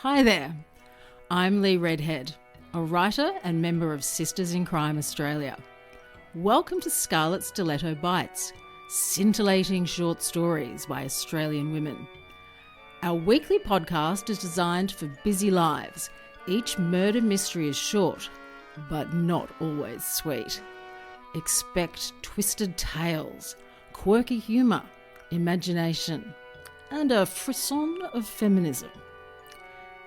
Hi there, I'm Leigh Redhead, a writer and member of Sisters in Crime Australia. Welcome to Scarlet Stiletto Bites, scintillating short stories by Australian women. Our weekly podcast is designed for busy lives. Each murder mystery is short, but not always sweet. Expect twisted tales, quirky humour, imagination, and a frisson of feminism.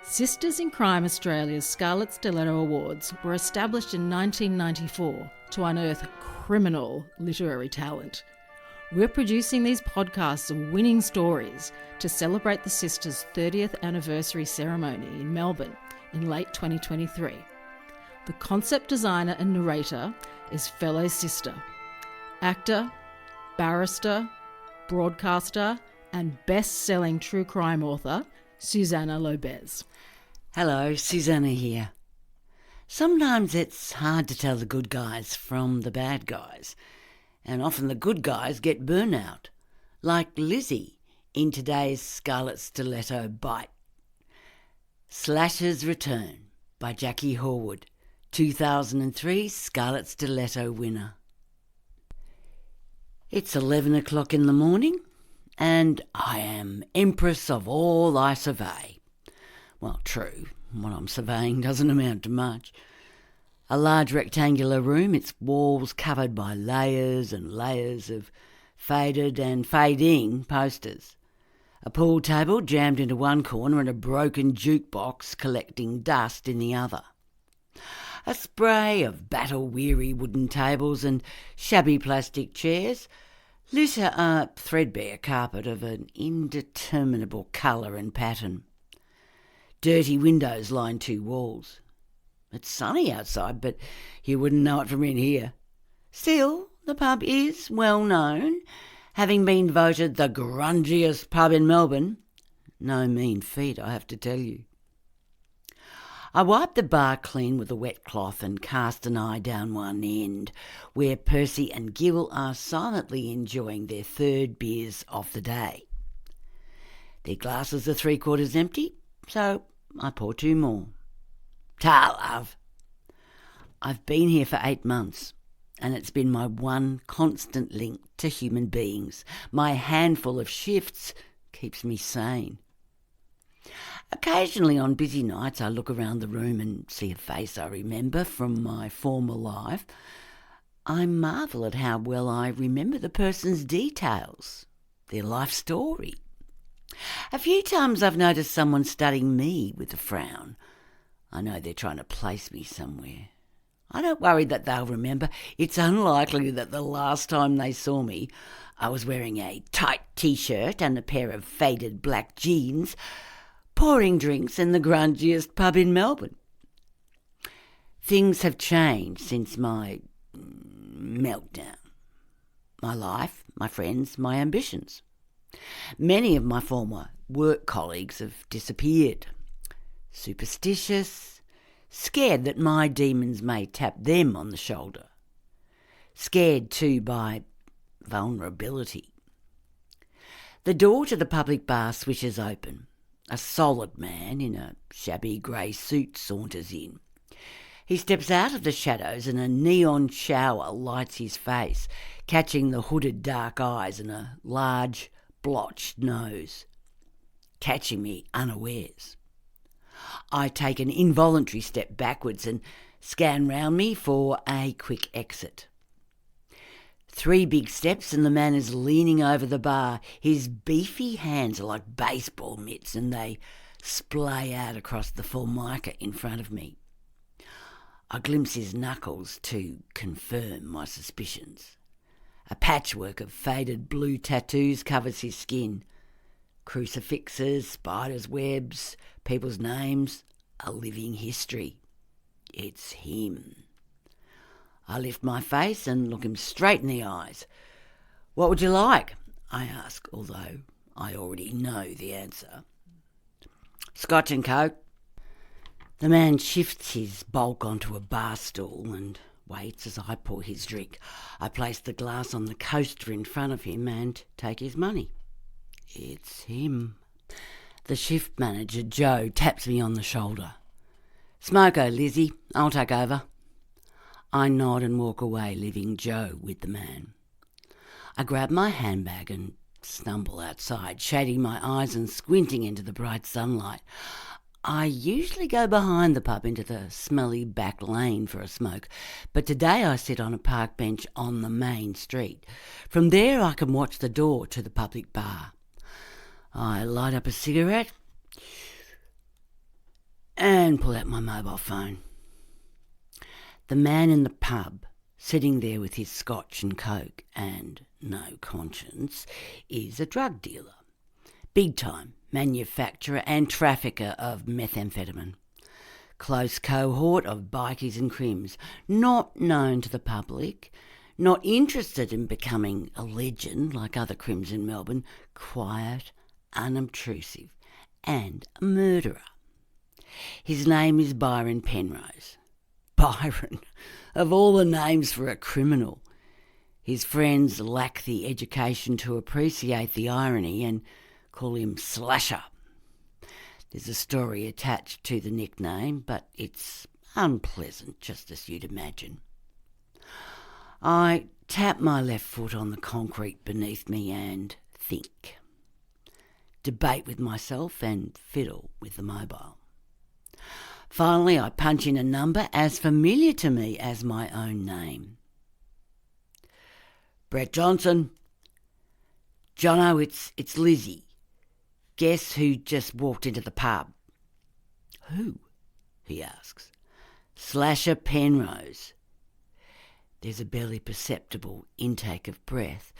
Sisters in Crime Australia's Scarlet Stiletto Awards were established in 1994 to unearth criminal literary talent. We're producing these podcasts of winning stories to celebrate the Sisters' 30th anniversary ceremony in Melbourne in late 2023. The concept designer and narrator is fellow sister, actor, barrister, broadcaster, and best-selling true crime author Susanna Lobez. Hello, Susanna here. Sometimes it's hard to tell the good guys from the bad guys, and often the good guys get burnout, like Lizzie in today's Scarlet Stiletto Bite. Slasher's Return by Jacqui Horwood, 2003 Scarlet Stiletto winner. It's 11 o'clock in the morning, and I am empress of all I survey. Well, true, what I'm surveying doesn't amount to much. A large rectangular room, its walls covered by layers and layers of faded and fading posters. A pool table jammed into one corner and a broken jukebox collecting dust in the other. A spray of battle-weary wooden tables and shabby plastic chairs litter a threadbare carpet of an indeterminable colour and pattern. Dirty windows line two walls. It's sunny outside, but you wouldn't know it from in here. Still, the pub is well known, having been voted the grungiest pub in Melbourne. No mean feat, I have to tell you. I wiped the bar clean with a wet cloth and cast an eye down one end, where Percy and Gil are silently enjoying their third beers of the day. Their glasses are 3/4 empty, so I pour two more. Ta, love. I've been here for 8 months, and it's been my one constant link to human beings. My handful of shifts keeps me sane. Occasionally on busy nights I look around the room and see a face I remember from my former life. I marvel at how well I remember the person's details, their life story. A few times I've noticed someone studying me with a frown. I know they're trying to place me somewhere. I don't worry that they'll remember. It's unlikely that the last time they saw me, I was wearing a tight t-shirt and a pair of faded black jeans, pouring drinks in the grungiest pub in Melbourne. Things have changed since my meltdown. My life, my friends, my ambitions. Many of my former work colleagues have disappeared. Superstitious, scared that my demons may tap them on the shoulder. Scared too by vulnerability. The door to the public bar swishes open. A solid man in a shabby grey suit saunters in. He steps out of the shadows and a neon shower lights his face, catching the hooded dark eyes and a large, blotched nose, catching me unawares. I take an involuntary step backwards and scan round me for a quick exit. 3 big steps and the man is leaning over the bar. His beefy hands are like baseball mitts and they splay out across the formica in front of me. I glimpse his knuckles to confirm my suspicions. A patchwork of faded blue tattoos covers his skin. Crucifixes, spiders' webs, people's names, a living history. It's him. I lift my face and look him straight in the eyes. "What would you like?" I ask, although I already know the answer. "Scotch and Coke." The man shifts his bulk onto a bar stool and waits as I pour his drink. I place the glass on the coaster in front of him and take his money. It's him. The shift manager, Joe, taps me on the shoulder. "Smoko, Lizzie, I'll take over." I nod and walk away, leaving Joe with the man. I grab my handbag and stumble outside, shading my eyes and squinting into the bright sunlight. I usually go behind the pub into the smelly back lane for a smoke, but today I sit on a park bench on the main street. From there I can watch the door to the public bar. I light up a cigarette and pull out my mobile phone. The man in the pub, sitting there with his scotch and coke and no conscience, is a drug dealer. Big time manufacturer and trafficker of methamphetamine. Close cohort of bikies and crims, not known to the public, not interested in becoming a legend like other crims in Melbourne, quiet, unobtrusive, and a murderer. His name is Byron Penrose. Byron, of all the names for a criminal. His friends lack the education to appreciate the irony and call him Slasher. There's a story attached to the nickname, but it's unpleasant, just as you'd imagine. I tap my left foot on the concrete beneath me and think. Debate with myself and fiddle with the mobile. Finally, I punch in a number as familiar to me as my own name. "Brett Johnson." "Jono, it's Lizzie. Guess who just walked into the pub?" "Who?" he asks. "Slasher Penrose." There's a barely perceptible intake of breath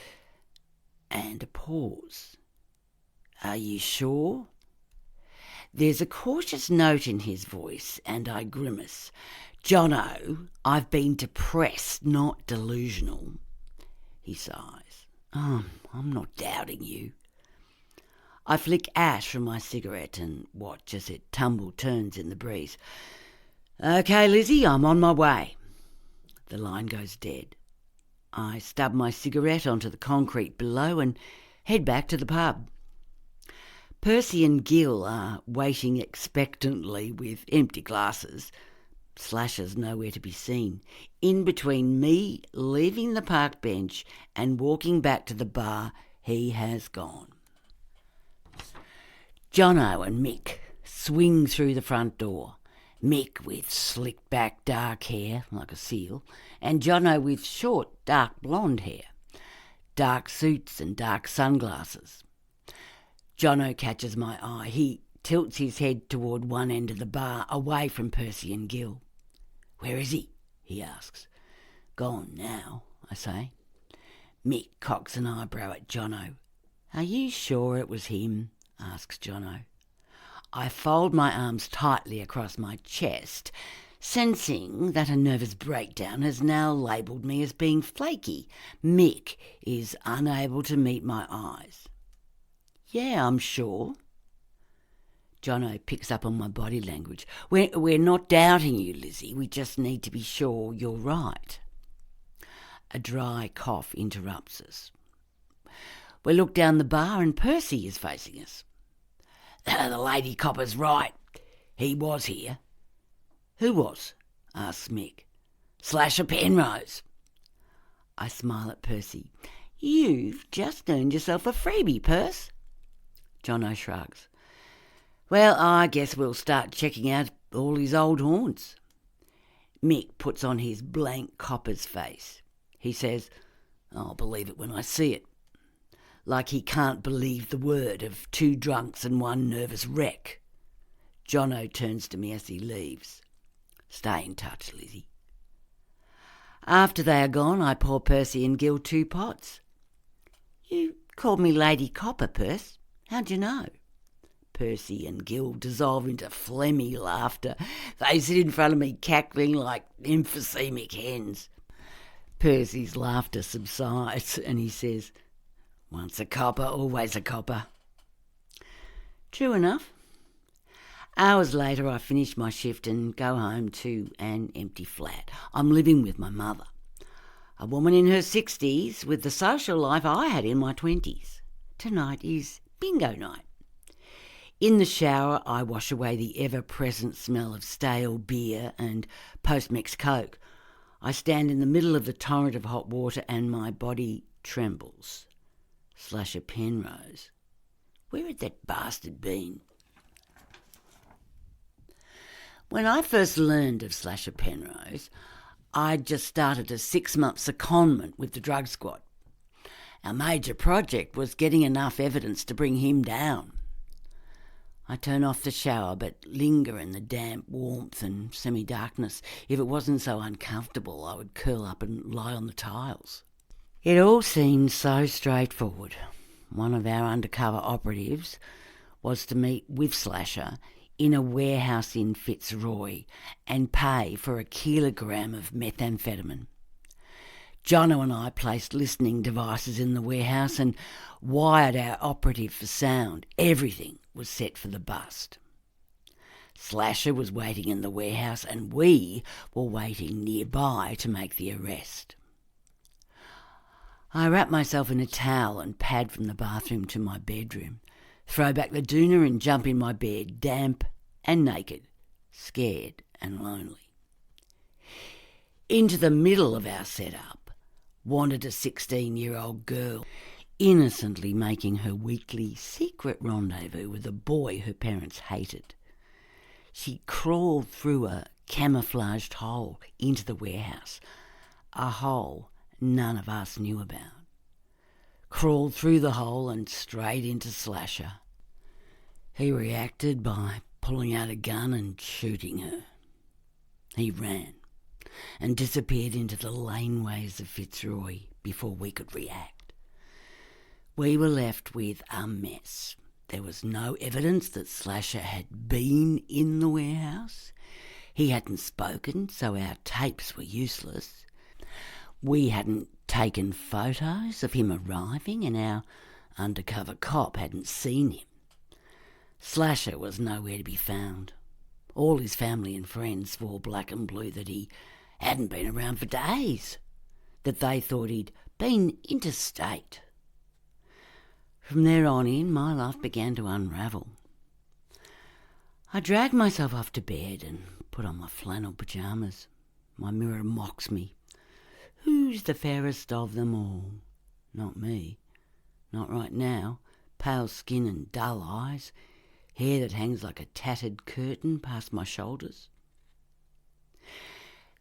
and a pause. "Are you sure?" There's a cautious note in his voice and I grimace. "Jono, I've been depressed, not delusional." He sighs. "Oh, I'm not doubting you." I flick ash from my cigarette and watch as it turns in the breeze. "Okay, Lizzie, I'm on my way." The line goes dead. I stub my cigarette onto the concrete below and head back to the pub. Percy and Gil are waiting expectantly with empty glasses. Slasher's nowhere to be seen. In between me leaving the park bench and walking back to the bar, he has gone. Jono and Mick swing through the front door. Mick with slicked back dark hair, like a seal, and Jono with short dark blonde hair, dark suits and dark sunglasses. Jono catches my eye. He tilts his head toward one end of the bar, away from Percy and Gil. "Where is he asks. "Gone now," I say. Mick cocks an eyebrow at Jono. "Are you sure it was him?" asks Jono. I fold my arms tightly across my chest, sensing that a nervous breakdown has now labelled me as being flaky. Mick is unable to meet my eyes. "Yeah, I'm sure." Jono picks up on my body language. We're not doubting you, Lizzie. We just need to be sure you're right." A dry cough interrupts us. We look down the bar and Percy is facing us. "The lady copper's right. He was here." "Who was?" asks Mick. "Slasher Penrose." I smile at Percy. "You've just earned yourself a freebie, Perce." Jono shrugs. "Well, I guess we'll start checking out all his old haunts." Mick puts on his blank copper's face. He says, "I'll believe it when I see it." Like he can't believe the word of two drunks and one nervous wreck. Jono turns to me as he leaves. "Stay in touch, Lizzie." After they are gone, I pour Percy and Gil 2 pots. "You called me Lady Copper, Perce. How'd you know?" Percy and Gil dissolve into phlegmy laughter. They sit in front of me cackling like emphysemic hens. Percy's laughter subsides and he says, "Once a copper, always a copper." True enough. Hours later, I finish my shift and go home to an empty flat. I'm living with my mother, a woman in her 60s with the social life I had in my 20s. Tonight is bingo night. In the shower, I wash away the ever-present smell of stale beer and post-mix Coke. I stand in the middle of the torrent of hot water and my body trembles. Slasher Penrose. Where had that bastard been? When I first learned of Slasher Penrose, I'd just started a 6-month secondment with the drug squad. Our major project was getting enough evidence to bring him down. I turn off the shower but linger in the damp warmth and semi-darkness. If it wasn't so uncomfortable, I would curl up and lie on the tiles. It all seemed so straightforward. One of our undercover operatives was to meet with Slasher in a warehouse in Fitzroy and pay for a kilogram of methamphetamine. Jono and I placed listening devices in the warehouse and wired our operative for sound. Everything was set for the bust. Slasher was waiting in the warehouse and we were waiting nearby to make the arrest. I wrap myself in a towel and pad from the bathroom to my bedroom, throw back the doona and jump in my bed, damp and naked, scared and lonely. Into the middle of our setup wandered a 16-year-old girl, innocently making her weekly secret rendezvous with a boy her parents hated. She crawled through a camouflaged hole into the warehouse, a hole none of us knew about. Crawled through the hole and straight into Slasher. He reacted by pulling out a gun and shooting her. He ran and disappeared into the laneways of Fitzroy before we could react. We were left with a mess. There was no evidence that Slasher had been in the warehouse. He hadn't spoken, so our tapes were useless. We hadn't taken photos of him arriving, and our undercover cop hadn't seen him. Slasher was nowhere to be found. All his family and friends swore black and blue that he hadn't been around for days, that they thought he'd been interstate. From there on in, my life began to unravel. I dragged myself off to bed and put on my flannel pyjamas. My mirror mocks me. Who's the fairest of them all? Not me. Not right now. Pale skin and dull eyes. Hair that hangs like a tattered curtain past my shoulders.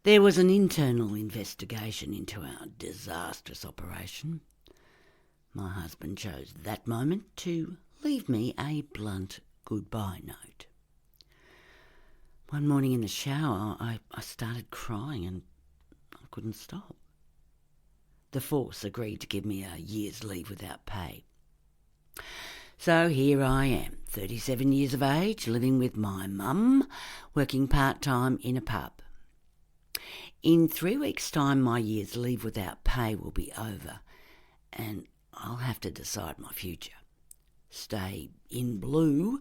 There was an internal investigation into our disastrous operation. My husband chose that moment to leave me a blunt goodbye note. One morning in the shower, I started crying and I couldn't stop. The force agreed to give me a year's leave without pay. So here I am, 37 years of age, living with my mum, working part-time in a pub. In 3 weeks' time, my year's leave without pay will be over, and I'll have to decide my future. Stay in blue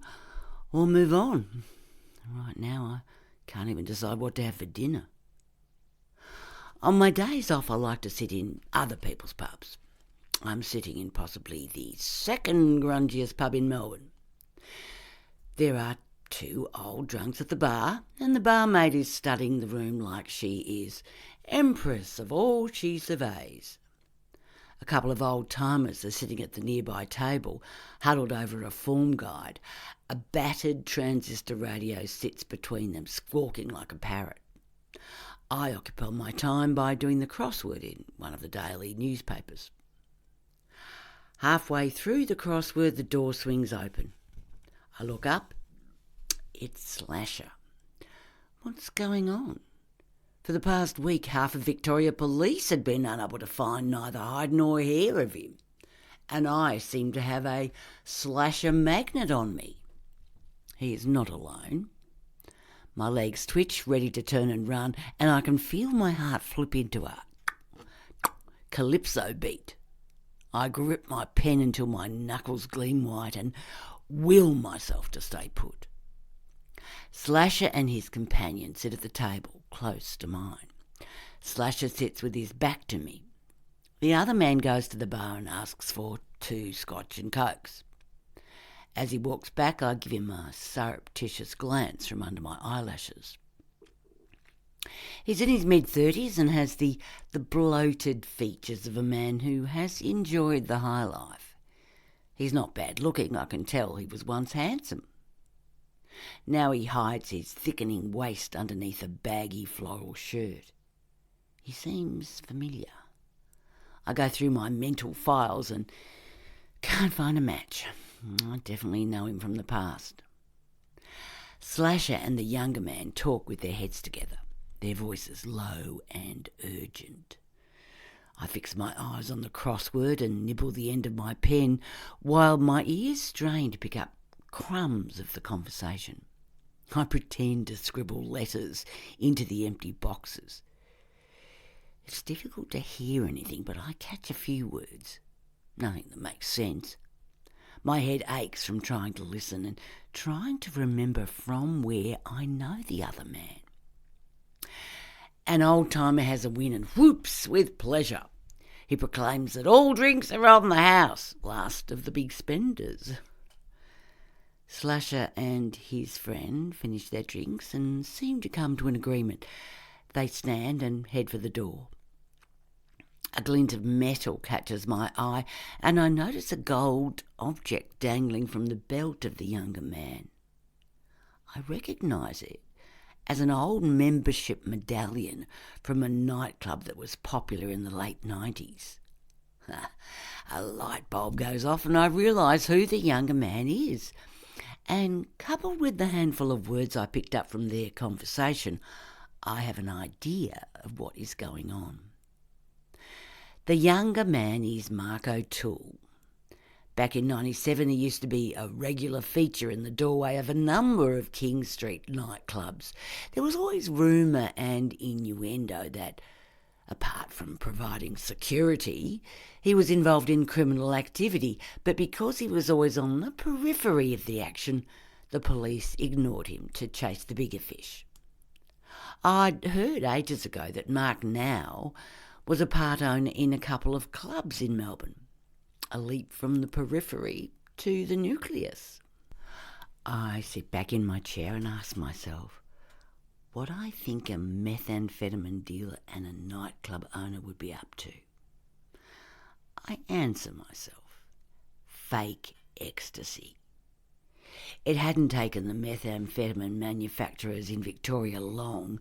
or move on. Right now, I can't even decide what to have for dinner. On my days off, I like to sit in other people's pubs. I'm sitting in possibly the second grungiest pub in Melbourne. There are 2 old drunks at the bar, and the barmaid is studying the room like she is empress of all she surveys. A couple of old-timers are sitting at the nearby table, huddled over a form guide. A battered transistor radio sits between them, squawking like a parrot. I occupy my time by doing the crossword in one of the daily newspapers. Halfway through the crossword, the door swings open. I look up. It's Slasher. What's going on? For the past week, half of Victoria Police had been unable to find neither hide nor hair of him, and I seem to have a Slasher magnet on me. He is not alone. My legs twitch, ready to turn and run, and I can feel my heart flip into a calypso beat. I grip my pen until my knuckles gleam white and will myself to stay put. Slasher and his companion sit at the table, close to mine. Slasher sits with his back to me. The other man goes to the bar and asks for 2 scotch and cokes. As he walks back, I give him a surreptitious glance from under my eyelashes. He's in his mid-30s and has the bloated features of a man who has enjoyed the high life. He's not bad looking, I can tell he was once handsome. Now he hides his thickening waist underneath a baggy floral shirt. He seems familiar. I go through my mental files and can't find a match. I definitely know him from the past. Slasher and the younger man talk with their heads together, their voices low and urgent. I fix my eyes on the crossword and nibble the end of my pen while my ears strain to pick up crumbs of the conversation. I pretend to scribble letters into the empty boxes. It's difficult to hear anything, but I catch a few words. Nothing that makes sense. My head aches from trying to listen and trying to remember from where I know the other man. An old-timer has a win and whoops with pleasure. He proclaims that all drinks are on the house, last of the big spenders. Slasher and his friend finish their drinks and seem to come to an agreement. They stand and head for the door. A glint of metal catches my eye, and I notice a gold object dangling from the belt of the younger man. I recognise it as an old membership medallion from a nightclub that was popular in the late 90s. A light bulb goes off and I realise who the younger man is. And coupled with the handful of words I picked up from their conversation, I have an idea of what is going on. The younger man is Mark O'Toole. Back in 97, he used to be a regular feature in the doorway of a number of King Street nightclubs. There was always rumour and innuendo that, apart from providing security, he was involved in criminal activity, but because he was always on the periphery of the action, the police ignored him to chase the bigger fish. I'd heard ages ago that Mark now was a part owner in a couple of clubs in Melbourne, a leap from the periphery to the nucleus. I sit back in my chair and ask myself what I think a methamphetamine dealer and a nightclub owner would be up to. I answer myself, fake ecstasy. It hadn't taken the methamphetamine manufacturers in Victoria long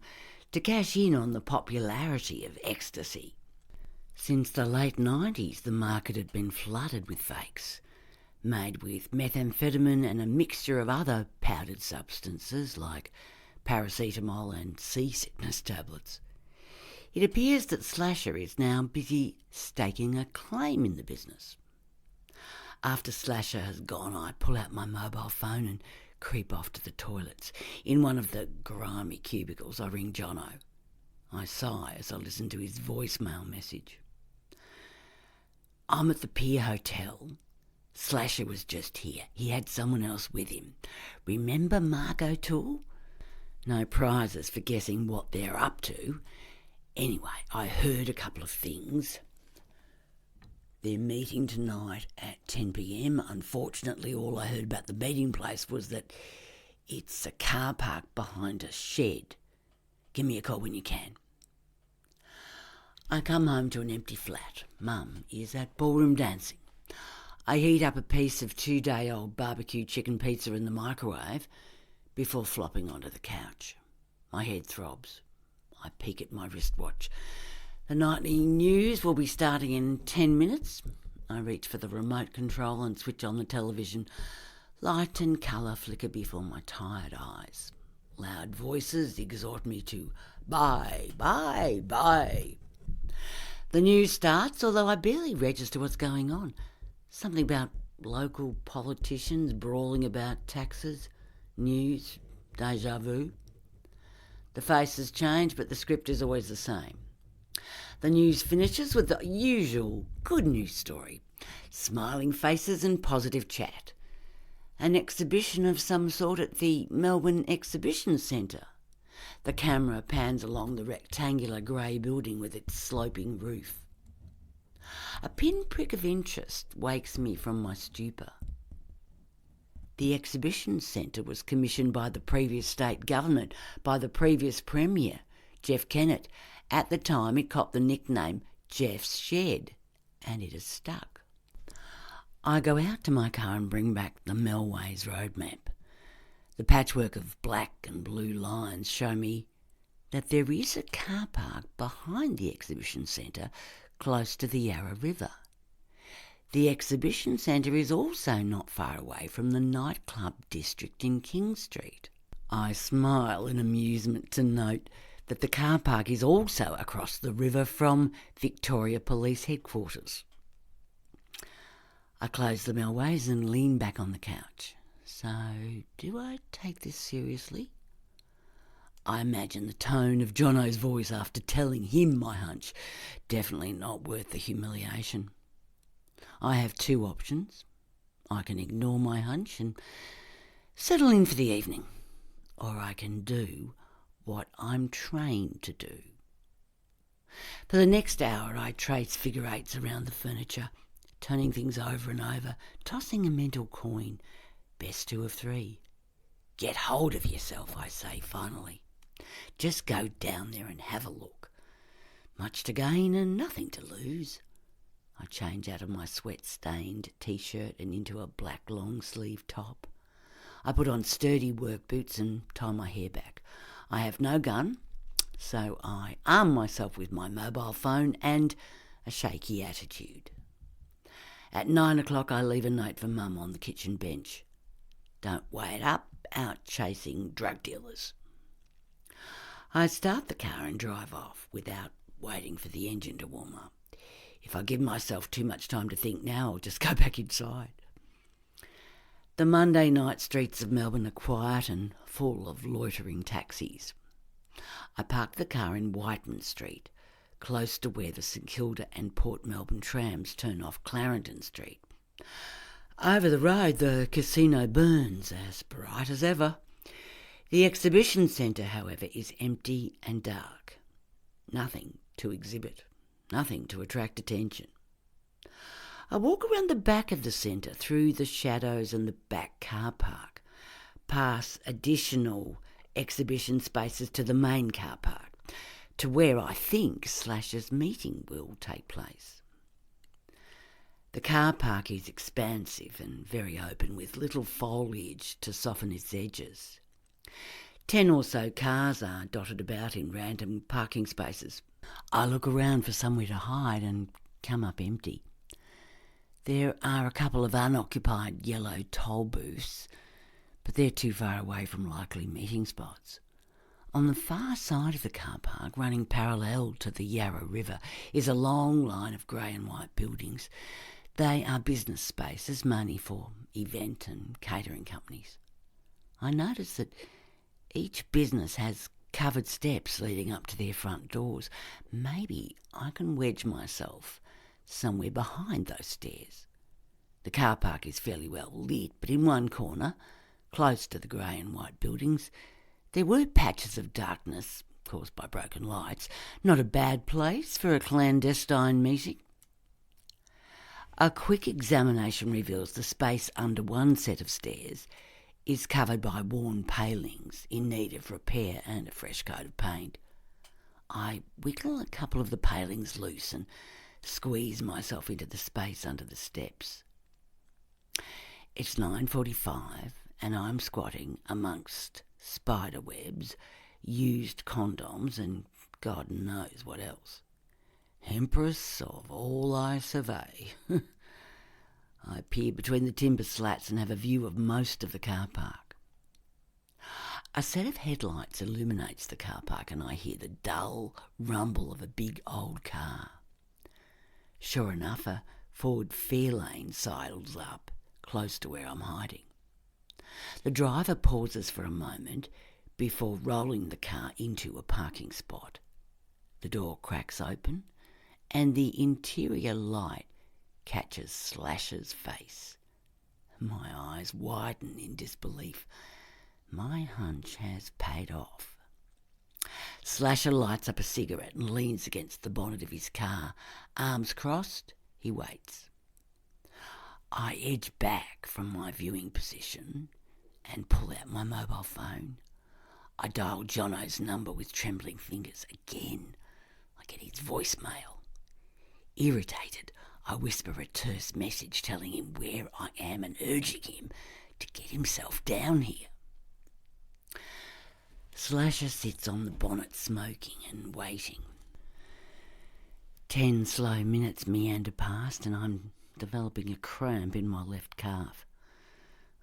to cash in on the popularity of ecstasy. Since the late 90s, the market had been flooded with fakes, made with methamphetamine and a mixture of other powdered substances like paracetamol and seasickness tablets. It appears that Slasher is now busy staking a claim in the business. After Slasher has gone, I pull out my mobile phone and creep off to the toilets. In one of the grimy cubicles, I ring Jono. I sigh as I listen to his voicemail message. I'm at the Pier Hotel. Slasher was just here. He had someone else with him. Remember Mark O'Toole? No prizes for guessing what they're up to. Anyway, I heard a couple of things. They're meeting tonight at 10 p.m. Unfortunately, all I heard about the meeting place was that it's a car park behind a shed. Give me a call when you can. I come home to an empty flat. Mum is at ballroom dancing. I heat up a piece of 2-day-old barbecue chicken pizza in the microwave before flopping onto the couch. My head throbs. I peek at my wristwatch. The nightly news will be starting in 10 minutes. I reach for the remote control and switch on the television. Light and colour flicker before my tired eyes. Loud voices exhort me to buy, buy, buy. The news starts, although I barely register what's going on. Something about local politicians brawling about taxes, news, déjà vu. The faces change, but the script is always the same. The news finishes with the usual good news story. Smiling faces and positive chat. An exhibition of some sort at the Melbourne Exhibition Centre. The camera pans along the rectangular grey building with its sloping roof. A pinprick of interest wakes me from my stupor. The exhibition centre was commissioned by the previous state government, by the previous Premier, Jeff Kennett. At the time it copped the nickname Jeff's Shed, and it has stuck. I go out to my car and bring back the Melways road map. The patchwork of black and blue lines show me that there is a car park behind the exhibition centre close to the Yarra River. The exhibition centre is also not far away from the nightclub district in King Street. I smile in amusement to note that the car park is also across the river from Victoria Police Headquarters. I close the Melways and lean back on the couch. So, do I take this seriously? I imagine the tone of Jono's voice after telling him my hunch. Definitely not worth the humiliation. I have two options. I can ignore my hunch and settle in for the evening, or I can do what I'm trained to do. For the next hour I trace figure eights around the furniture, turning things over and over, tossing a mental coin. Best two of three. Get hold of yourself, I say finally. Just go down there and have a look. Much to gain and nothing to lose. I change out of my sweat-stained T-shirt and into a black long-sleeve top. I put on sturdy work boots and tie my hair back. I have no gun, so I arm myself with my mobile phone and a shaky attitude. At 9 o'clock I leave a note for Mum on the kitchen bench. Don't wait up, out chasing drug dealers. I start the car and drive off without waiting for the engine to warm up. If I give myself too much time to think now, I'll just go back inside. The Monday night streets of Melbourne are quiet and full of loitering taxis. I park the car in Whiteman Street, close to where the St Kilda and Port Melbourne trams turn off Clarendon Street. Over the road, the casino burns as bright as ever. The exhibition centre, however, is empty and dark. Nothing to exhibit, nothing to attract attention. I walk around the back of the centre, through the shadows and the back car park, past additional exhibition spaces to the main car park, to where I think Slash's meeting will take place. The car park is expansive and very open, with little foliage to soften its edges. 10 or so cars are dotted about in random parking spaces. I look around for somewhere to hide and come up empty. There are a couple of unoccupied yellow toll booths, but they're too far away from likely meeting spots. On the far side of the car park, running parallel to the Yarra River, is a long line of grey and white buildings. They are business spaces, mainly for event and catering companies. I notice that each business has covered steps leading up to their front doors. Maybe I can wedge myself somewhere behind those stairs. The car park is fairly well lit, but in one corner, close to the grey and white buildings, there were patches of darkness caused by broken lights. Not a bad place for a clandestine meeting. A quick examination reveals the space under one set of stairs is covered by worn palings in need of repair and a fresh coat of paint. I wiggle a couple of the palings loose and squeeze myself into the space under the steps. It's 9:45 and I'm squatting amongst spider webs, used condoms and God knows what else. Empress of all I survey. I peer between the timber slats and have a view of most of the car park. A set of headlights illuminates the car park and I hear the dull rumble of a big old car. Sure enough, a Ford Fairlane sidles up close to where I'm hiding. The driver pauses for a moment before rolling the car into a parking spot. The door cracks open and the interior light catches Slash's face. My eyes widen in disbelief. My hunch has paid off. Slasher lights up a cigarette and leans against the bonnet of his car. Arms crossed, he waits. I edge back from my viewing position and pull out my mobile phone. I dial Jono's number with trembling fingers. Again, I get his voicemail. Irritated, I whisper a terse message telling him where I am and urging him to get himself down here. Slasher sits on the bonnet smoking and waiting. 10 slow minutes meander past and I'm developing a cramp in my left calf.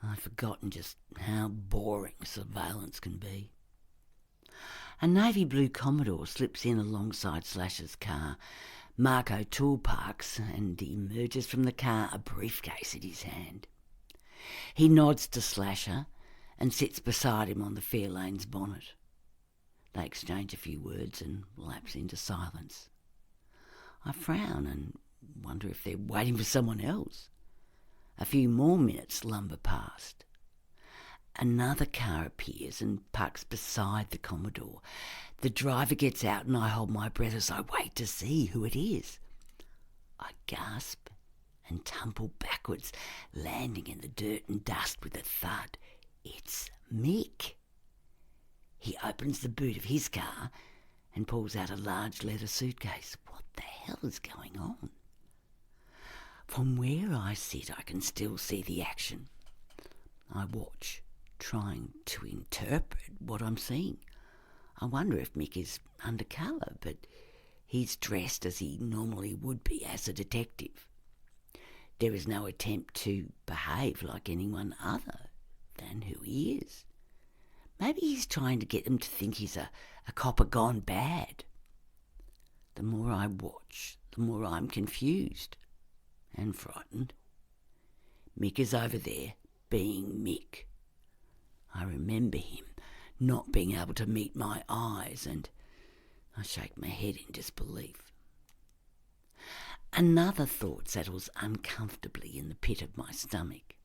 I've forgotten just how boring surveillance can be. A navy blue Commodore slips in alongside Slasher's car. Mark O'Toole parks and emerges from the car, a briefcase in his hand. He nods to Slasher and sits beside him on the Fairlane's bonnet. They exchange a few words and lapse into silence. I frown and wonder if they're waiting for someone else. A few more minutes lumber past. Another car appears and parks beside the Commodore. The driver gets out and I hold my breath as I wait to see who it is. I gasp and tumble backwards, landing in the dirt and dust with a thud. It's Mick. He opens the boot of his car and pulls out a large leather suitcase. What the hell is going on? From where I sit, I can still see the action. I watch, trying to interpret what I'm seeing. I wonder if Mick is undercover, but he's dressed as he normally would be as a detective. There is no attempt to behave like anyone other than who he is. Maybe he's trying to get them to think he's a copper gone bad. The more I watch, the more I'm confused and frightened. Mick is over there, being Mick. I remember him not being able to meet my eyes, and I shake my head in disbelief. Another thought settles uncomfortably in the pit of my stomach.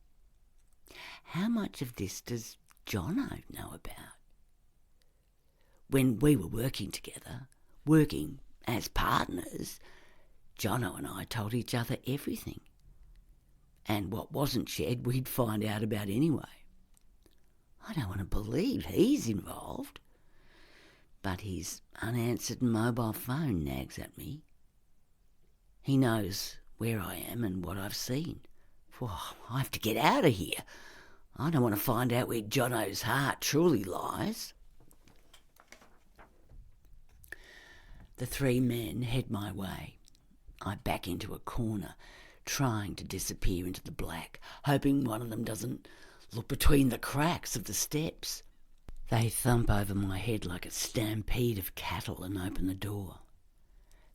How much of this does Jono know about? When we were working together, working as partners, Jono and I told each other everything. And what wasn't shared, we'd find out about anyway. I don't want to believe he's involved. But his unanswered mobile phone nags at me. He knows where I am and what I've seen. I have to get out of here. I don't want to find out where Jono's heart truly lies. The three men head my way. I back into a corner, trying to disappear into the black, hoping one of them doesn't look between the cracks of the steps. They thump over my head like a stampede of cattle and open the door.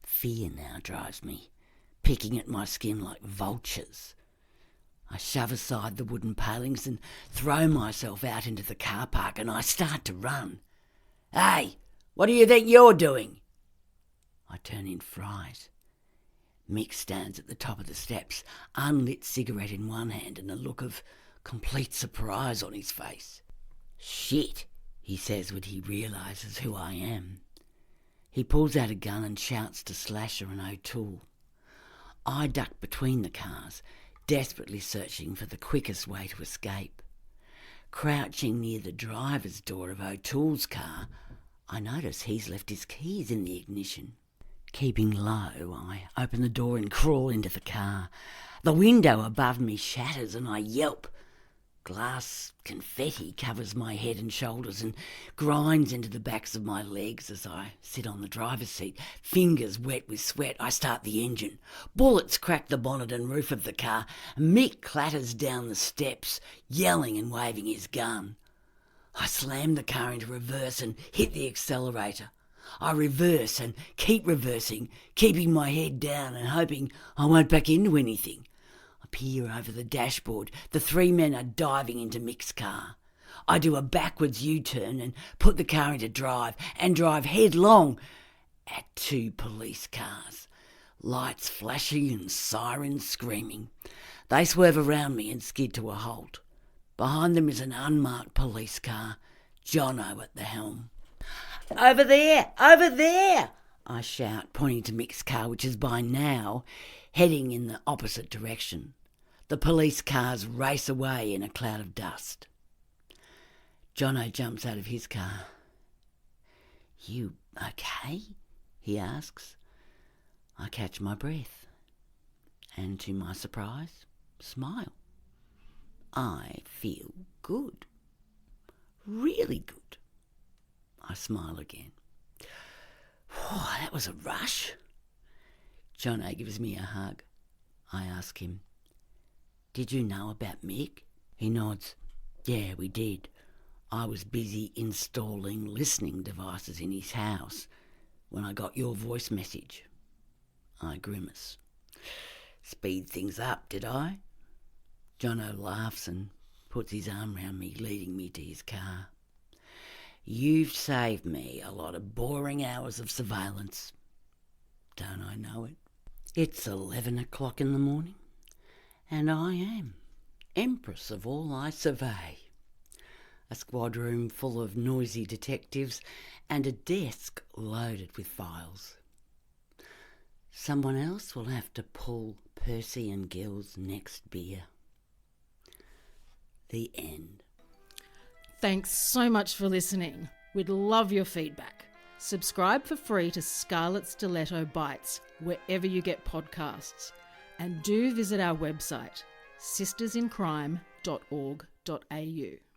Fear now drives me, picking at my skin like vultures. I shove aside the wooden palings and throw myself out into the car park, and I start to run. Hey, what do you think you're doing? I turn in fright. Mick stands at the top of the steps, unlit cigarette in one hand and a look of complete surprise on his face. Shit, he says when he realises who I am. He pulls out a gun and shouts to Slasher and O'Toole. I duck between the cars, desperately searching for the quickest way to escape. Crouching near the driver's door of O'Toole's car, I notice he's left his keys in the ignition. Keeping low, I open the door and crawl into the car. The window above me shatters and I yelp. Glass confetti covers my head and shoulders and grinds into the backs of my legs as I sit on the driver's seat, fingers wet with sweat. I start the engine. Bullets crack the bonnet and roof of the car. Mick clatters down the steps, yelling and waving his gun. I slam the car into reverse and hit the accelerator. I reverse and keep reversing, keeping my head down and hoping I won't back into anything. I peer over the dashboard. The three men are diving into Mick's car. I do a backwards U-turn and put the car into drive and drive headlong at two police cars. Lights flashing and sirens screaming. They swerve around me and skid to a halt. Behind them is an unmarked police car, Jono at the helm. Over there! Over there! I shout, pointing to Mick's car, which is by now heading in the opposite direction. The police cars race away in a cloud of dust. Jono jumps out of his car. "You okay?" he asks. I catch my breath and, to my surprise, smile. I feel good. Really good. I smile again. "Oh, that was a rush." Jono gives me a hug. I ask him, "Did you know about Mick?" He nods. "Yeah, we did. I was busy installing listening devices in his house when I got your voice message." I grimace. "Speed things up, did I?" Jono laughs and puts his arm round me, leading me to his car. "You've saved me a lot of boring hours of surveillance. Don't I know it?" It's 11 o'clock in the morning, and I am Empress of all I survey. A squad room full of noisy detectives and a desk loaded with files. Someone else will have to pull Percy and Gil's next beer. The end. Thanks so much for listening. We'd love your feedback. Subscribe for free to Scarlet Stiletto Bites wherever you get podcasts. And do visit our website, sistersincrime.org.au.